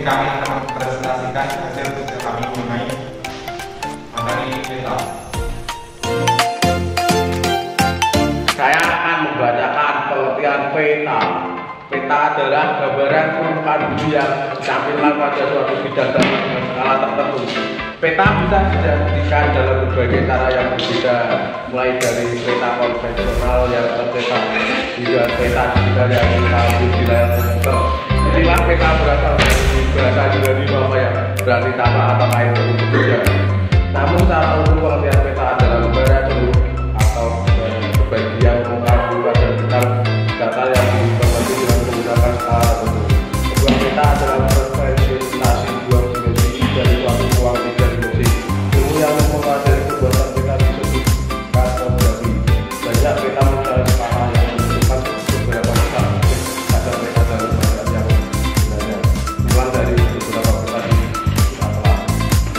kami akan mempresentasikan hasil kerja kami mengenai materi peta. Saya akan membacakan pengertian peta. Peta adalah gambaran permukaan bumi yang ditampilkan pada suatu bidang dengan skala tertentu. Peta bisa dijadikan dalam berbagai cara yang berbeda, mulai dari peta konvensional yang tercetak hingga peta digital yang ditampil di layar komputer. Istilah peta berasal dari bahasa Yunani yang berarti tanah atau air berbeda. Namun secara umum pengertian peta adalah gambaran seluruh atau sebagian permukaan bumi pada bidang datar yang dibentuk dengan menggunakan skala tertentu. Sebuah peta adalah representasi dua dimensi dari suatu ruang tiga dimensi. Ilmu yang mempelajari pembuatan peta disebut kartografi. Banyak peta mencari skala yang menentukan beberapa besar. Ada peta dalam keadaan yang sebenarnya mulai dari beberapa peta di atas.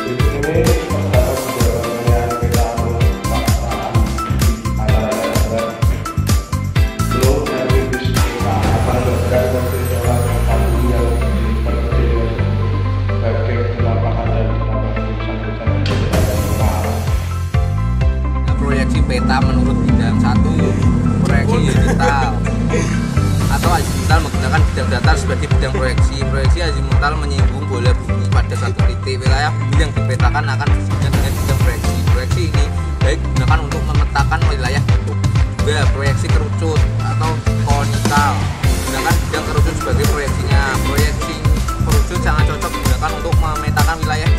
Di sini terdapat beberapa pilihan peta pelaksanaan antara adalah belum dan bis peta akan bergerak konvensional dengan bumi yang diperkecil sebagai lapangan dan tulisan-tulisan berbeda dan lokal. Proyeksi peta menurut bidang 1, proyeksi digital atau azimutal menggunakan bidang datar sebagai bidang proyeksi. Proyeksi azimutal menyinggung bola bumi pada satu titik. Wilayah bumi yang dipetakan akan disebutkan dengan bidang proyeksi. Proyeksi ini baik digunakan untuk memetakan wilayah bentuk. 2. Proyeksi kerucut atau konikal menggunakan bidang kerucut sebagai proyeksinya. Proyeksi kerucut sangat cocok digunakan untuk memetakan wilayah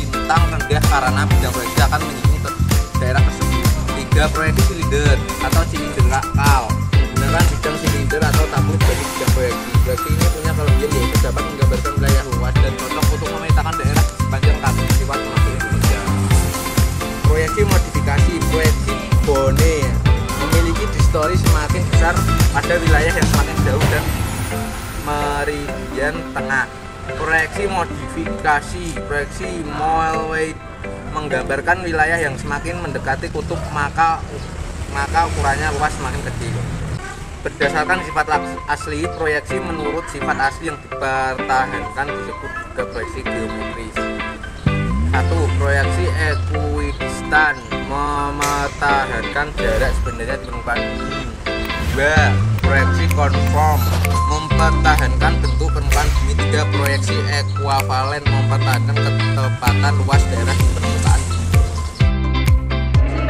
bintang rendah karena bidang proyeksi akan menyinggung ke daerah tersebut. 3. Proyeksi silinder atau silindrakal menggunakan bidang silinder atau tabung sebagai bidang proyeksi. Proyeksi ini punya kelebihan yaitu dapat menggambarkan wilayah luas dan cocok untuk memetakan daerah di sepanjang kaki sifat makro Indonesia. Proyeksi modifikasi. Proyeksi Bone memiliki distori semakin besar pada wilayah yang semakin jauh dan meridian tengah. Proyeksi modifikasi. Proyeksi Moelway menggambarkan wilayah yang semakin mendekati kutub maka ukurannya luas semakin kecil. Berdasarkan sifat asli, proyeksi menurut sifat asli yang dipertahankan disebut juga proyeksi geometris. 1. Proyeksi ekuidistan mempertahankan jarak sebenarnya di permukaan bumi. 2. Proyeksi konform mempertahankan bentuk permukaan bumi. 3. Proyeksi ekuivalen mempertahankan ketepatan luas daerah di permukaan bumi.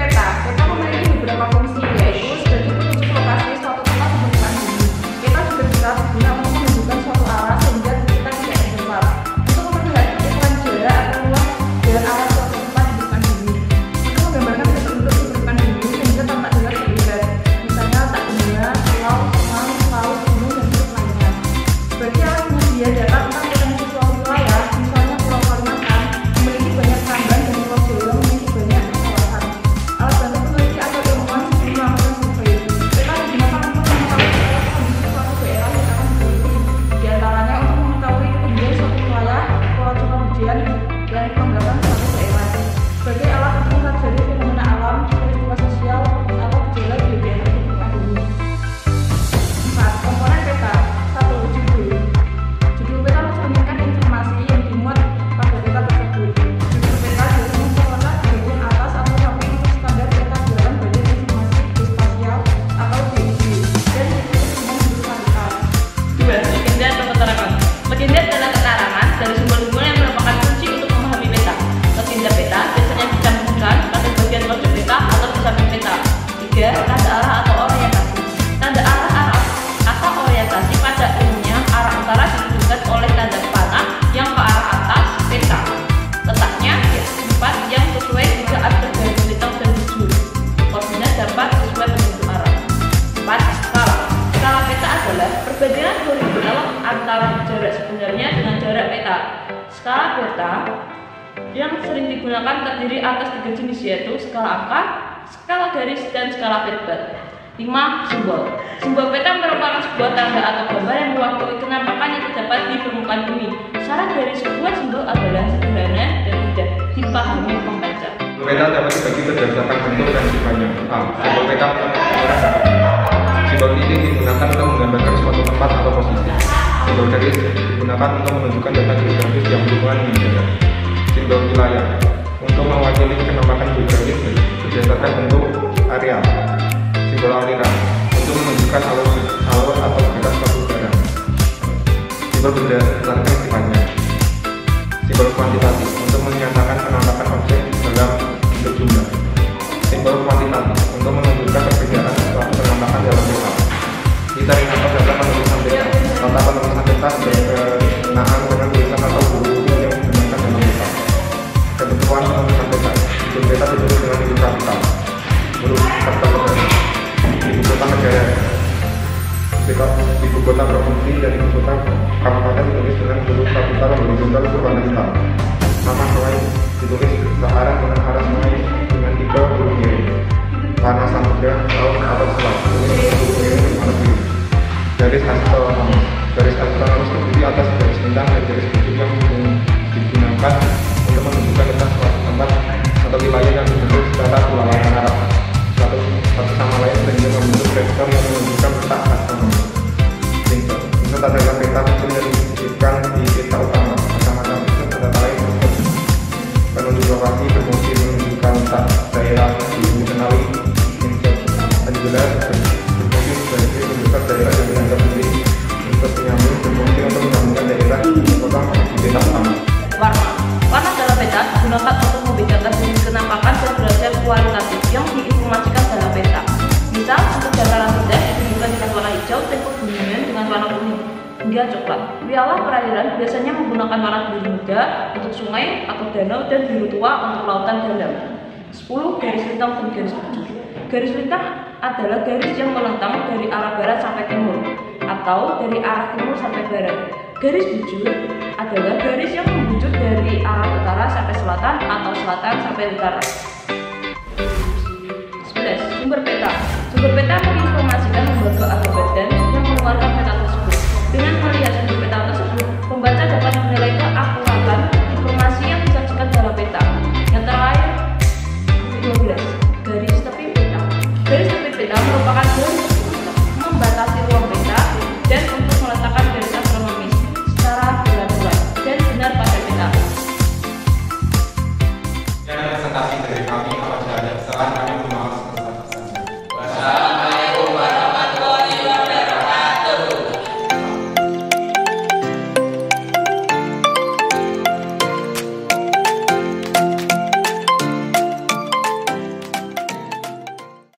Peta memiliki beberapa fungsi, yaitu sebagai petunjuk lokasi suatu tempat di permukaan bumi. Peta juga bisa berguna untuk menunjukkan suatu arah sehingga kita tidak tersesat, untuk memperlihatkan ukuran jarak atau luas dan arah suatu tempat di permukaan bumi, untuk menggambarkan bentuk-bentuk di permukaan bumi sehingga tampak jelas terlihat, misalnya letak benda, pulau, sungai, laut, gunung, dan bentuk lainnya. Bagi alat penyedia data tentang potensi suatu wilayah, misalnya Pulau Kalimantan memiliki banyak tambang dan Pulau Jawa memiliki banyak kawasan. Alat bantu peneliti atau ilmuwan sebelum melakukan survei. Peta digunakan untuk mengetahui kondisi suatu daerah yang akan diteliti, di antaranya untuk mengetahui ketinggian suatu wilayah, pola curah hujan, dan kelengkapan suatu daerah. Sebagai alat untuk mempelajari fenomena alam, peristiwa sosial, atau gejala geometri di permukaan bumi. 4. Komponen peta. 1. Judul. Judul peta mencerminkan informasi yang dimuat pada peta tersebut. Judul peta biasanya terletak di bagian atas atau samping untuk standar peta buatan Badan Informasi Geospasial atau BIG dan ditutup dengan judul kapital. 2. Legenda atau keterangan. Legenda adalah keterangan dari simbol-simbol yang merupakan kunci untuk memahami peta. Legenda peta biasanya dicantumkan pada bagian kode peta atau di samping peta. 3. Tanda arah atau orientasi. Tanda arah atau orientasi pada umumnya arah utara ditunjukkan oleh tanda panah yang ke arah atas peta. Letaknya di tempat yang sesuai jika ada garis hitam dan bujur. Koordinat dapat sesuai bentuk arah. 4. Skala. Skala peta adalah perbandingan horizontal antara jarak sebenarnya dengan jarak peta. Skala peta yang sering digunakan terdiri atas 3 jenis, yaitu skala angka, skala garis, dan skala vertikal. 5. Simbol. Simbol peta merupakan sebuah tanda atau gambar yang mewakili kenampakan yang terdapat di permukaan bumi. Syarat dari sebuah simbol adalah sederhana dan mudah dipahami pembaca. Peta dapat dibagi berdasarkan bentuk dan sifatnya. A. Simbol peta merupakan simbol ini digunakan untuk menggambarkan suatu tempat atau posisi. Simbol garis digunakan untuk menunjukkan data geografis yang berhubungan dengan daerah. Simbol wilayah untuk mewakili penampakan geografis berdasarkan bentuk area. Simbol aliran untuk menunjukkan alur atau gerak suatu barang. Simbol benda berdasarkan sifatnya. Simbol kuantitatif untuk menyatakan penampakan objek dalam bentuk jumlah. Simbol kuantitatif untuk menunjukkan perbedaan suatu penampakan dalam peta. Kita ringkas data penulisan peta. Tata penulisan peta berkenaan dengan tulisan atau buku yang digunakan dalam peta. Ketentuan penulisan peta. Huruf peta ditulis dengan huruf kapital. Huruf kapital ibu kota negara. Ibu kota provinsi dan ibu kota kabupaten ditulis dengan huruf kapital horizontal berwarna hitam. Nama sungai ditulis searah dengan arah sungai dengan tipe huruf miring. Warna samudra, laut atau selat ditulis dengan huruf miring berwarna biru. Garis astronomis. Garis astronomis terdiri atas garis bintang dan garis bujur yang digunakan untuk menunjukkan letak suatu tempat atau wilayah yang dibentuk secara berlawanan arah satu sama lain sehingga membentuk vektor yang menunjukkan letak astronomi. Insert adalah peta kecil yang disisipkan di peta utama. Macam-macam insert data lain seperti penunjuk lokasi berfungsi menunjukkan letak daerah dikenali. Insert adalah berfungsi sebagai menunjukkan daerah yang dianggap penting. Insert penyambung berfungsi untuk menyambungkan daerah kota di peta utama. Warna dalam peta digunakan untuk membedakan jenis penampakan dan derajat kualitatif yang diinformasikan dalam peta. Misal, untuk dataran rendah ditunjukkan dengan warna hijau, tempo gunungan dengan warna kuning hingga coklat. Wilayah perairan biasanya menggunakan warna biru muda untuk sungai atau danau dan biru tua untuk lautan dalam. 10. Garis lintang dan garis bujur. Garis lintang adalah garis yang melentang dari arah barat sampai timur atau dari arah timur sampai barat. Garis bujur adalah garis yang membujur dari arah utara sampai selatan atau selatan sampai utara. 11. Sumber peta. Sumber peta menginformasikan lembaga atau badan yang mengeluarkan peta tersebut. Dengan melihat